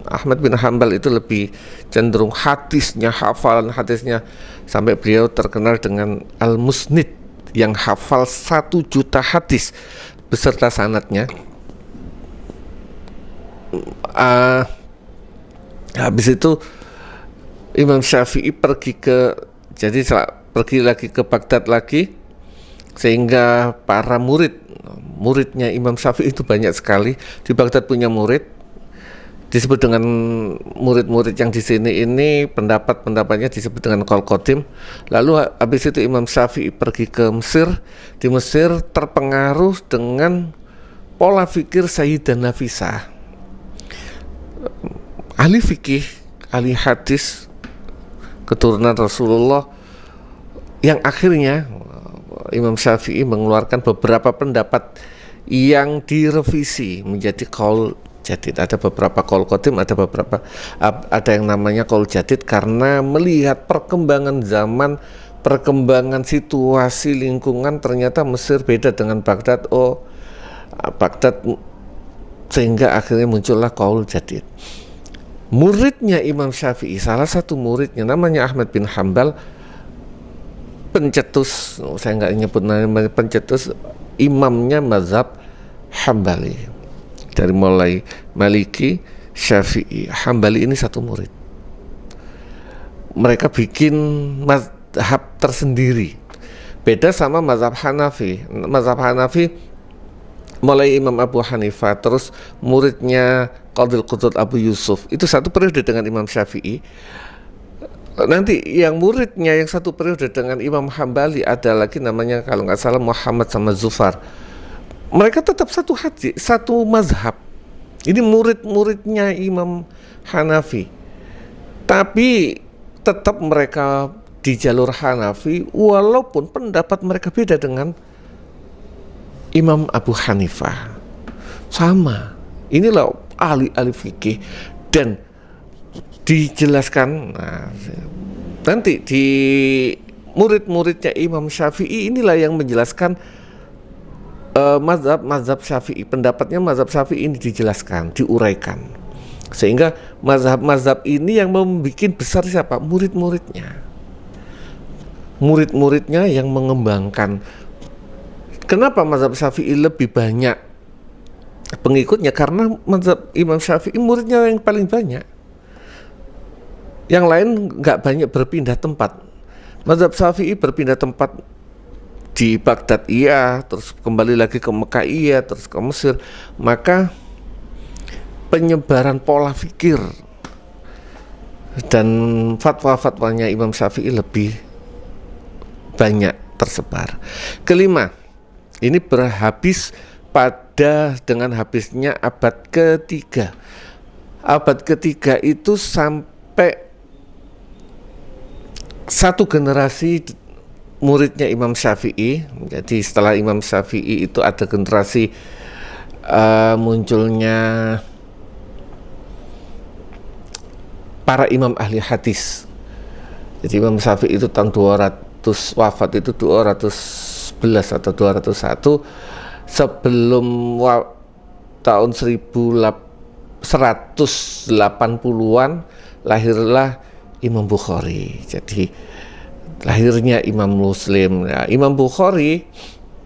Ahmad bin Hambal itu lebih cenderung hadisnya, hafalan hadisnya, sampai beliau terkenal dengan Al-Musnid yang hafal 1 juta hadis beserta sanadnya. Habis itu Imam Syafi'i pergi lagi ke Baghdad lagi, sehingga para muridnya Imam Syafi'i itu banyak sekali. Di Baghdad punya murid disebut dengan murid-murid yang di sini ini pendapatnya disebut dengan qaul qadim. Lalu habis itu Imam Syafi'i pergi ke Mesir. Di Mesir terpengaruh dengan pola fikir Sayyidah Nafisah, ahli fikih, ahli hadis, keturunan Rasulullah, yang akhirnya Imam Syafi'i mengeluarkan beberapa pendapat yang direvisi menjadi qaul jadid. Ada beberapa qaul qadim, ada yang namanya qaul jadid, karena melihat perkembangan zaman, perkembangan situasi lingkungan, ternyata Mesir beda dengan Baghdad. Baghdad, sehingga akhirnya muncullah qaul jadid. Muridnya Imam Syafi'i, salah satu muridnya namanya Ahmad bin Hambal, pencetus, saya nggak nyebut namanya, pencetus imamnya mazhab Hambali. Dari mulai Maliki, Syafi'i, Hambali ini satu murid. Mereka bikin mazhab tersendiri, beda sama mazhab Hanafi. Mazhab Hanafi mulai Imam Abu Hanifah, terus muridnya Qadhil Qudud Abu Yusuf, itu satu periode dengan Imam Syafi'i. Nanti yang muridnya yang satu periode dengan Imam Hambali ada lagi, namanya kalau nggak salah Muhammad sama Zufar. Mereka tetap satu hadis, satu mazhab. Ini murid-muridnya Imam Hanafi. Tapi tetap mereka di jalur Hanafi walaupun pendapat mereka beda dengan Imam Abu Hanifah. Sama, inilah ahli-ahli fikih, dan dijelaskan nanti di murid-muridnya Imam Syafi'i inilah yang menjelaskan mazhab Syafi'i, pendapatnya mazhab Syafi'i ini dijelaskan, diuraikan, sehingga mazhab ini yang membuat besar siapa? Murid-muridnya yang mengembangkan. Kenapa mazhab Syafi'i lebih banyak pengikutnya? Karena mazhab Imam Syafi'i muridnya yang paling banyak, yang lain nggak banyak berpindah tempat. Mazhab Syafi'i berpindah tempat di Baghdad iya, terus kembali lagi ke Mekah iya, terus ke Mesir. Maka penyebaran pola fikir dan fatwa-fatwanya Imam Syafi'i lebih banyak tersebar. Kelima, ini berhabis dengan habisnya abad ketiga. Abad ketiga itu sampai satu generasi muridnya Imam Syafi'i. Jadi setelah Imam Syafi'i itu ada generasi munculnya para imam ahli hadis. Jadi Imam Syafi'i itu tahun 200, wafat itu 211 atau 201 sebelum tahun 1180-an lahirlah Imam Bukhari. Jadi lahirnya Imam Muslim. Nah, Imam Bukhari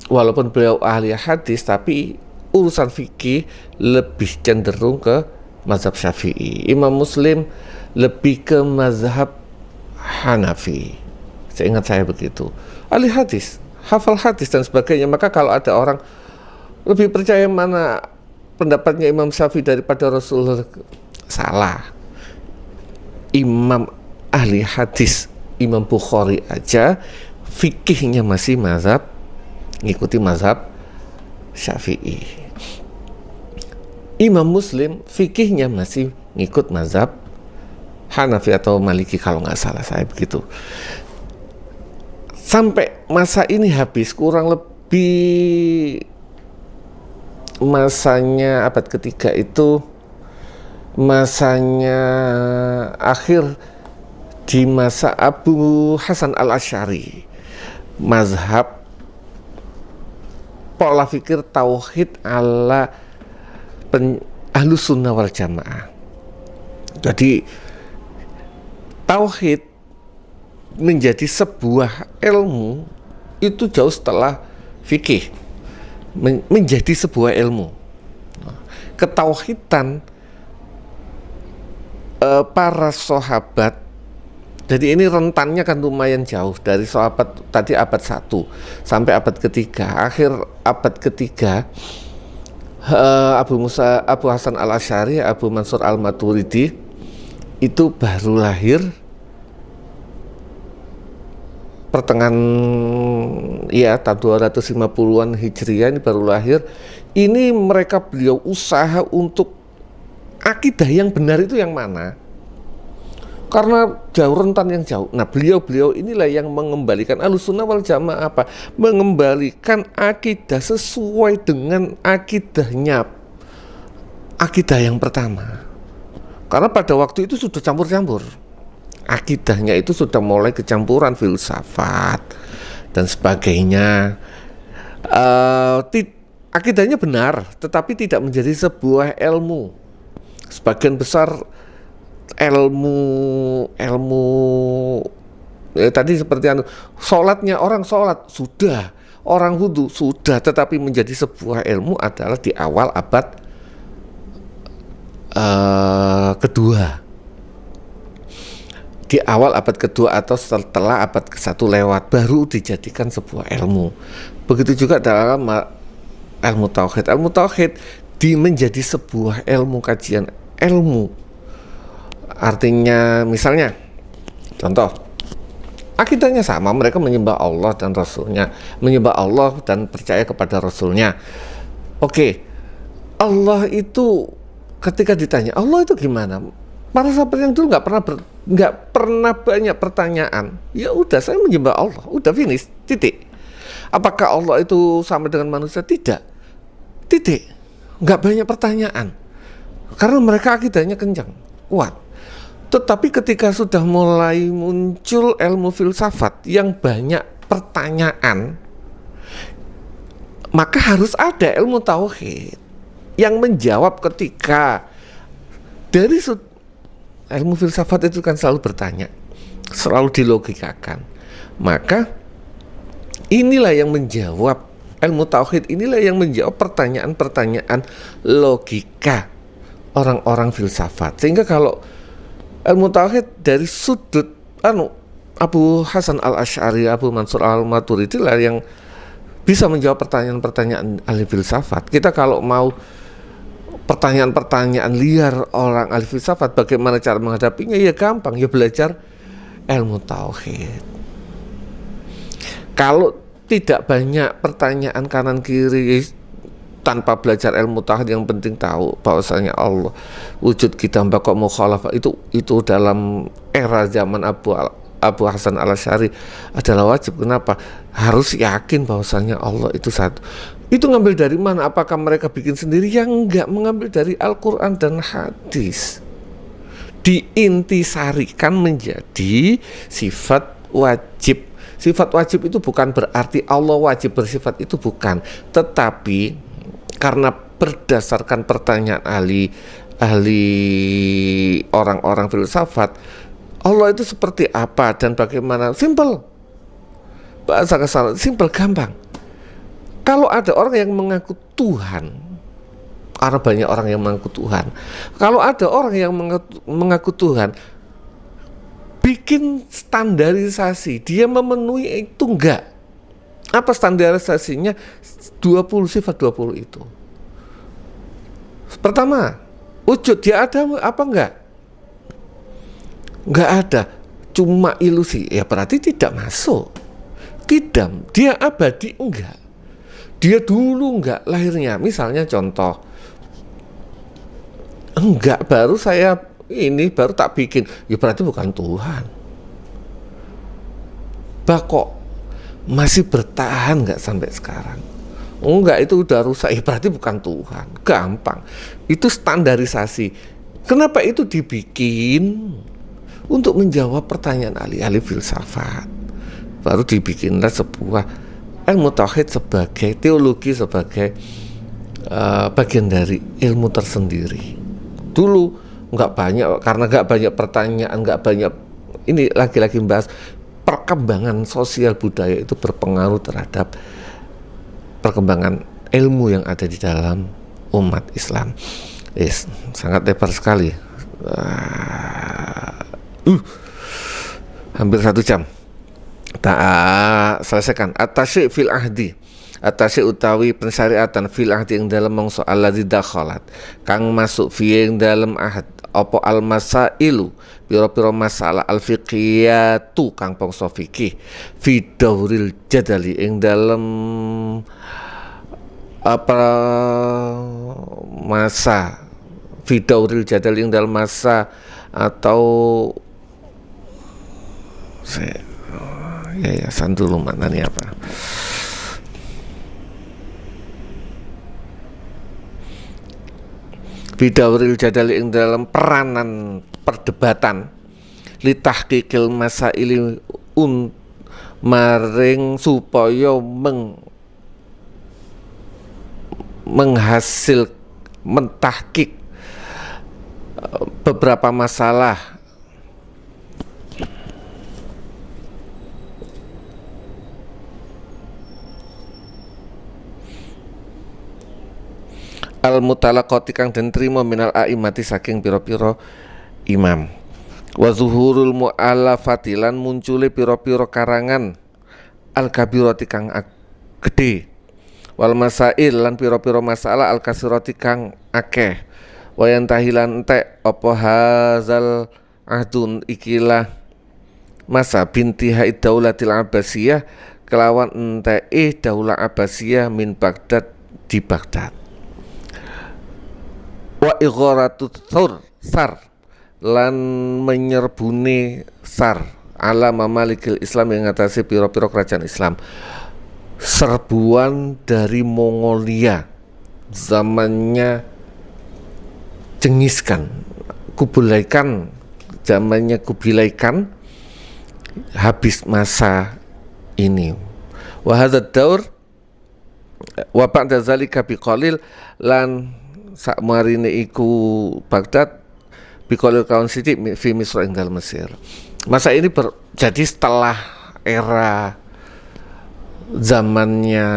walaupun beliau ahli hadis, tapi urusan fikih lebih cenderung ke mazhab Syafi'i. Imam Muslim lebih ke mazhab Hanafi. Seingat saya begitu. Ahli hadis, hafal hadis dan sebagainya. Maka kalau ada orang lebih percaya mana pendapatnya Imam Syafi'i daripada Rasulullah, salah. Imam ahli hadis Imam Bukhari aja fikihnya masih ngikuti mazhab Syafi'i. Imam Muslim fikihnya masih ngikut mazhab Hanafi atau Maliki kalau nggak salah saya begitu. Sampai masa ini habis, kurang lebih masanya abad ketiga itu masanya akhir di masa Abu Hasan al-Asy'ari. Mazhab pola fikir tauhid ala Ahlus Sunnah wal Jamaah. Jadi tauhid menjadi sebuah ilmu itu jauh setelah fikih menjadi sebuah ilmu. Ketauhidan para sahabat, jadi ini rentannya kan lumayan jauh dari sahabat tadi abad 1 sampai abad ketiga. Akhir abad ketiga Abu Hasan al-Asy'ari, Abu Mansur al-Maturidi itu baru lahir pertengahan ya tahun 250-an Hijriah, ini baru lahir. Ini beliau usaha untuk akidah yang benar itu yang mana, karena jauh rentan yang jauh. Nah beliau inilah yang mengembalikan Ahlus Sunnah wal Jamaah apa? Mengembalikan akidah sesuai dengan akidah yang pertama. Karena pada waktu itu sudah campur-campur. Akidahnya itu sudah mulai kecampuran filsafat dan sebagainya. Akidahnya benar, tetapi tidak menjadi sebuah ilmu. Sebagian besar ilmu tadi seperti sholatnya, orang sholat sudah, orang wudhu sudah, tetapi menjadi sebuah ilmu adalah di awal abad kedua. Di awal abad kedua atau setelah abad ke-1 lewat baru dijadikan sebuah ilmu. Begitu juga dalam ilmu tauhid. Ilmu tauhid menjadi sebuah ilmu, kajian ilmu. Artinya misalnya contoh, akidahnya sama, mereka menyembah Allah dan Rasulnya, menyembah Allah dan percaya kepada Rasulnya. Oke, Allah itu ketika ditanya Allah itu gimana, para sahabat yang dulu nggak pernah nggak pernah banyak pertanyaan. Ya udah, saya menyembah Allah, udah finish, titik. Apakah Allah itu sama dengan manusia? Tidak, titik. Nggak banyak pertanyaan, karena mereka akidahnya kencang, kuat. Tetapi ketika sudah mulai muncul ilmu filsafat yang banyak pertanyaan, maka harus ada ilmu tauhid yang menjawab. Ketika dari ilmu filsafat itu kan selalu bertanya, selalu dilogikakan, maka inilah yang menjawab, ilmu tauhid inilah yang menjawab pertanyaan-pertanyaan logika orang-orang filsafat. Sehingga kalau ilmu tauhid dari sudut Abu Hasan al-Asy'ari, Abu Mansur al-Maturidi lah yang bisa menjawab pertanyaan-pertanyaan ahli filsafat. Kita kalau mau pertanyaan-pertanyaan liar orang ahli filsafat, bagaimana cara menghadapinya? Ya gampang, ya belajar ilmu tauhid. Kalau tidak banyak pertanyaan kanan kiri tanpa belajar ilmu tauhid, yang penting tahu bahwasanya Allah wujud kita kok mukhalafah, itu dalam era zaman Abu Hasan al-Asy'ari adalah wajib. Kenapa? Harus yakin bahwasanya Allah itu satu. Itu ngambil dari mana? Apakah mereka bikin sendiri? Yang enggak, mengambil dari Al-Quran dan hadis, diintisarikan menjadi sifat wajib. Sifat wajib itu bukan berarti Allah wajib bersifat, itu bukan, tetapi karena berdasarkan pertanyaan ahli orang-orang filsafat, Allah itu seperti apa dan bagaimana. Simple, bahasa kasar, simple, gampang. Kalau ada orang yang mengaku Tuhan, karena banyak orang yang mengaku Tuhan, kalau ada orang yang mengaku Tuhan, bikin standarisasi, dia memenuhi itu enggak. Apa standarisasinya? 20 sifat 20 itu. Pertama, wujud, dia ada apa enggak? Enggak ada, cuma ilusi. Ya berarti tidak masuk. Kidam, dia abadi enggak? Dia dulu enggak lahirnya? Misalnya contoh, enggak, baru baru tak bikin. Ya berarti bukan Tuhan. Kok masih bertahan nggak sampai sekarang? Enggak, itu udah rusak. Ya berarti bukan Tuhan. Gampang. Itu standarisasi. Kenapa itu dibikin? Untuk menjawab pertanyaan ahli-ahli filsafat. Baru dibikinlah sebuah ilmu tauhid sebagai teologi, sebagai bagian dari ilmu tersendiri. Dulu nggak banyak, karena nggak banyak pertanyaan, nggak banyak. Ini lagi-lagi membahas perkembangan sosial budaya itu berpengaruh terhadap perkembangan ilmu yang ada di dalam umat Islam. Sangat lebar sekali. Hampir 1 jam. Tak selesaikan. At-tasyi' fil ahdi. At-tasyi' utawi pensyariatan fil ahdi ing dalem mangsa alladzi dakhalat, kang masuk fi ing dalem ahad apa al-masailu, pira-pira masalah al-fiqhiyatu kang bangsa fikih, fi dauril jadali ing dalem apa masa, fi dauril jadali ing dalem masa atau yayasan dulu maknanya apa? Bidauril jadali ing dalam peranan perdebatan, litahqiqil masaili maring supaya menghasil mentahqiq beberapa masalah. Al-mutalaqati kang den trima minal a'immati saking pira-pira imam. Wa zuhurul mu'allafati lan muncule pira-pira karangan al-kabirati kang gedhe. Wal masail lan pira-pira masalah al-kasirati kang akeh. Wa yantahilan entek apa hazal ahdun ikilah masa bintihai daulatil Abbasiyah kelawan enteke daulah Abbasiyah min Baghdad di Baghdad. Wa igharatu sar lan menyerbune sar ala mamalikil Islam yang ngatasi piro-piro kerajaan Islam. Serbuan dari Mongolia zamannya Genghis Khan, Kubilai Khan, zamannya Kubilai Khan habis masa ini. Wa hadzal daur wa ba'da zalika biqalil lan sakmarine iku Baghdad biqalil kaun sithik fi Misra ing dalem Mesir. Masa ini jadi setelah era zamannya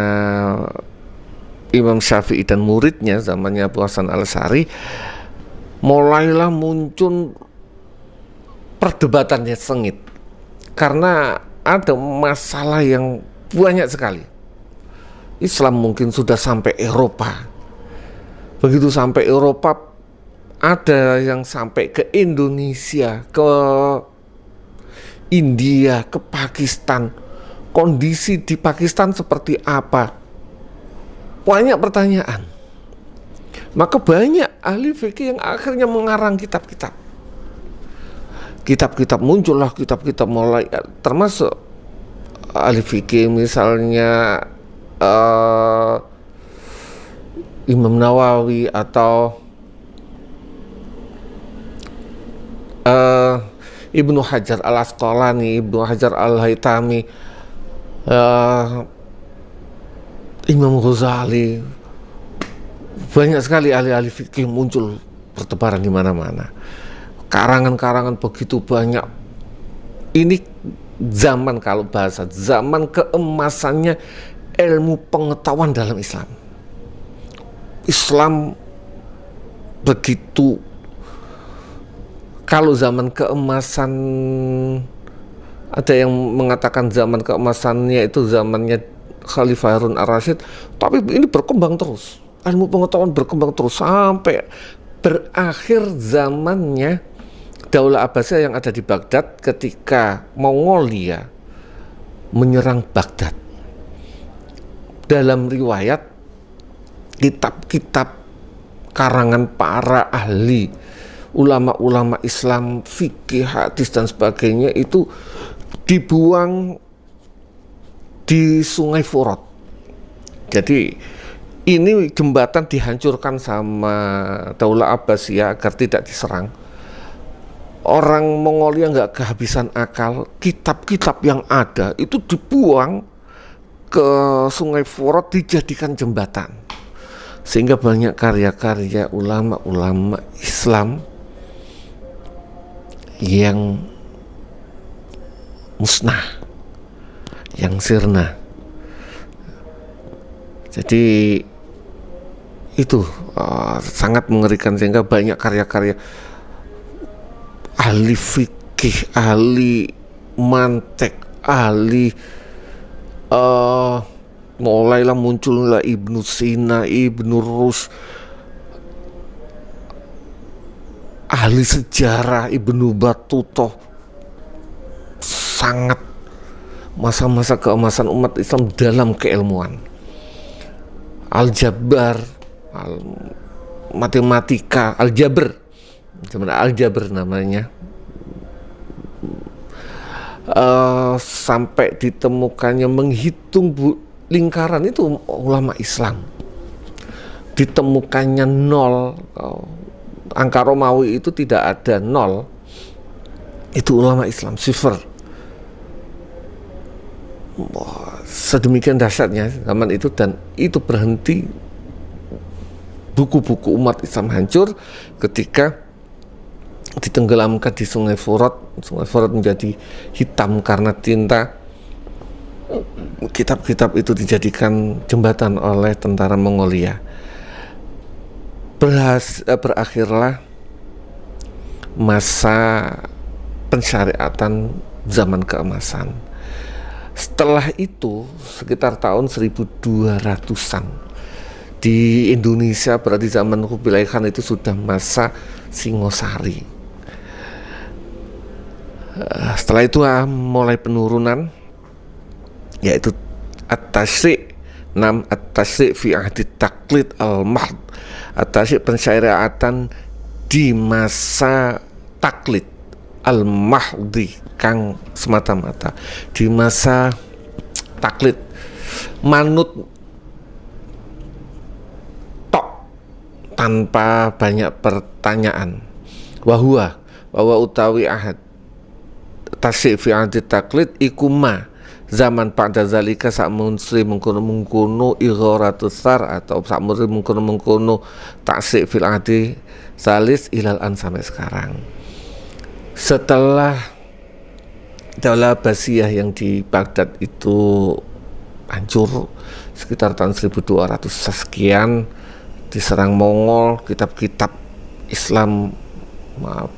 Imam Syafi'i dan muridnya, zamannya Abu Hasan Al-Asy'ari, mulailah muncul perdebatannya sengit karena ada masalah yang banyak sekali. Islam mungkin sudah sampai Eropa. Begitu sampai Eropa, ada yang sampai ke Indonesia, ke India, ke Pakistan. Kondisi di Pakistan seperti apa? Banyak pertanyaan. Maka banyak ahli fikih yang akhirnya mengarang kitab-kitab. Kitab-kitab muncullah, kitab-kitab mulai, termasuk ahli fikih misalnya Imam Nawawi atau Ibnu Hajar Al-Asqalani, Ibnu Hajar Al-Haytami, Imam Ghazali. Banyak sekali ahli-ahli fikih muncul bertebaran di mana-mana. Karangan-karangan begitu banyak. Ini zaman, kalau bahasa zaman keemasannya ilmu pengetahuan dalam Islam. Islam begitu, kalau zaman keemasan, ada yang mengatakan zaman keemasannya itu zamannya Khalifah Harun Ar-Rasyid, tapi ini berkembang terus. Ilmu pengetahuan berkembang terus sampai berakhir zamannya Daulah Abbasiyah yang ada di Baghdad ketika Mongolia menyerang Baghdad. Dalam riwayat, kitab-kitab karangan para ahli ulama-ulama Islam, fikih, hadis dan sebagainya itu dibuang di Sungai Furat. Jadi ini jembatan dihancurkan sama Daulah Abbasiyah agar tidak diserang. Orang Mongolia nggak kehabisan akal, kitab-kitab yang ada itu dibuang ke Sungai Furat, dijadikan jembatan, sehingga banyak karya-karya ulama-ulama Islam yang musnah, yang sirna. Jadi itu sangat mengerikan, sehingga banyak karya-karya ahli fikih, ahli mantek, ahli mulailah muncullah Ibnu Sina, Ibnu Rus, ahli sejarah Ibnu Battuta. Sangat masa-masa keemasan umat Islam dalam keilmuan. Aljabar, matematika, aljabar, sebenarnya aljabar namanya, sampai ditemukannya menghitung lingkaran itu ulama Islam. Ditemukannya nol, angka Romawi itu tidak ada nol, itu ulama Islam, sifar. Sedemikian dahsyatnya zaman itu, dan itu berhenti. Buku-buku umat Islam hancur ketika ditenggelamkan di Sungai Furat. Sungai Furat menjadi hitam karena tinta. Kitab-kitab itu dijadikan jembatan oleh tentara Mongolia. Berakhirlah masa pensyariatan zaman keemasan. Setelah itu sekitar tahun 1200-an di Indonesia, berarti zaman Kubilai Khan, itu sudah masa Singosari. Setelah itu mulai penurunan, yaitu at-tasyri' at-tasyri' fi ahdi taklid al-mahd, at-tasyri' pensyariatan di masa taklid al-mahdhi kang semata-mata. Di masa taklid manut tok tanpa banyak pertanyaan, bahwa utawi ahad tasik fi anti taklid iku ma zaman pada zalika sak mengkono ighoratus sar atau sak mengkono tasik fil anti salis ilal an sampai sekarang. Setelah Daulah Abbasiyah yang di Baghdad itu hancur sekitar tahun 1200 sekian, diserang Mongol, kitab-kitab Islam,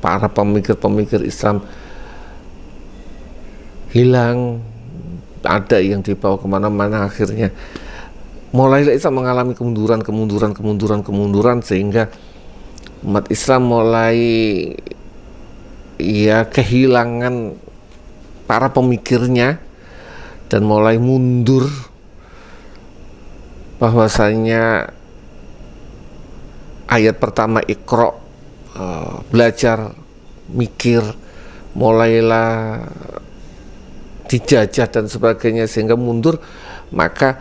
para pemikir-pemikir Islam hilang, ada yang dibawa kemana-mana. Akhirnya mulailah Islam mengalami kemunduran sehingga umat Islam mulai kehilangan para pemikirnya dan mulai mundur, bahwasanya ayat pertama Iqra, belajar mikir, mulailah dijajah dan sebagainya sehingga mundur. Maka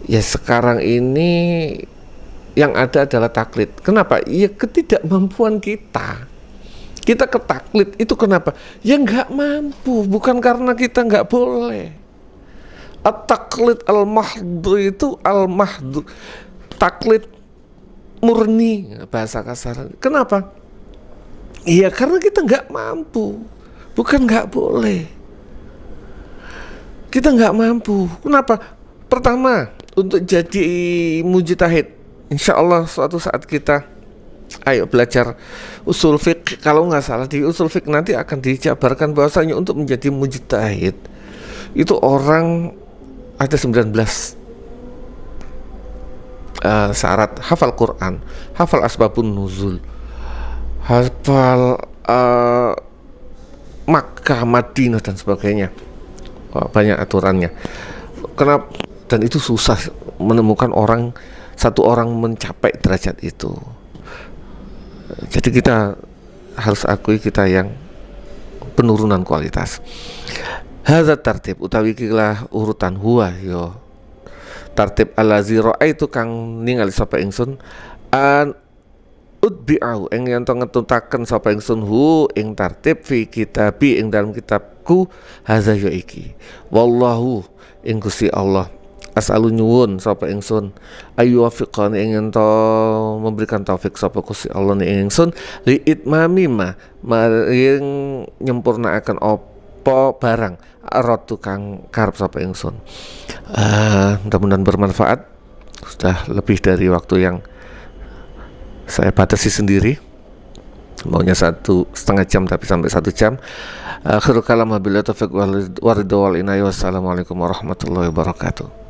sekarang ini yang ada adalah taklid. Kenapa? Ketidakmampuan kita ke taklid itu kenapa? Nggak mampu, bukan karena kita nggak boleh. At-taklid al-mahdhu itu al-mahdhu, taklid murni bahasa kasar. Kenapa? Karena kita nggak mampu, bukan nggak boleh. Kita nggak mampu. Kenapa? Pertama, untuk jadi mujtahid, insya Allah suatu saat kita belajar usul fiqh. Kalau nggak salah di usul fiqh nanti akan dijabarkan bahwasanya untuk menjadi mujtahid itu orang ada 19 syarat: hafal Quran, hafal asbabun nuzul, hafal Makkah, Madinah dan sebagainya. Banyak aturannya. Kenapa? Dan itu susah menemukan satu orang mencapai derajat itu. Jadi kita harus akui kita yang penurunan kualitas. Hadza tartib utawi kilah urutan huwa tartib allazi raaitu kang ningali sapa ingsun an utbi'u ing yen to ngetutaken sapa ingsun ing tartib fi kitabi ing dalam kitabku hadza iki. Wallahu ing Gusti Allah as'alu nyuwun sapa ingsun ayu wafiqan ing ento memberikan taufik sapa Gusti Allah ing ingsun li itmami maring nyempurnaaken apa barang arad tukang karep sapa ingsun. Mudah-mudahan bermanfaat. Sudah lebih dari waktu yang saya batasi sendiri, maunya 1,5 jam tapi sampai 1 jam. Akhirul kalam wabillahi taufiq wal hidayah. Wassalamualaikum warahmatullahi wabarakatuh.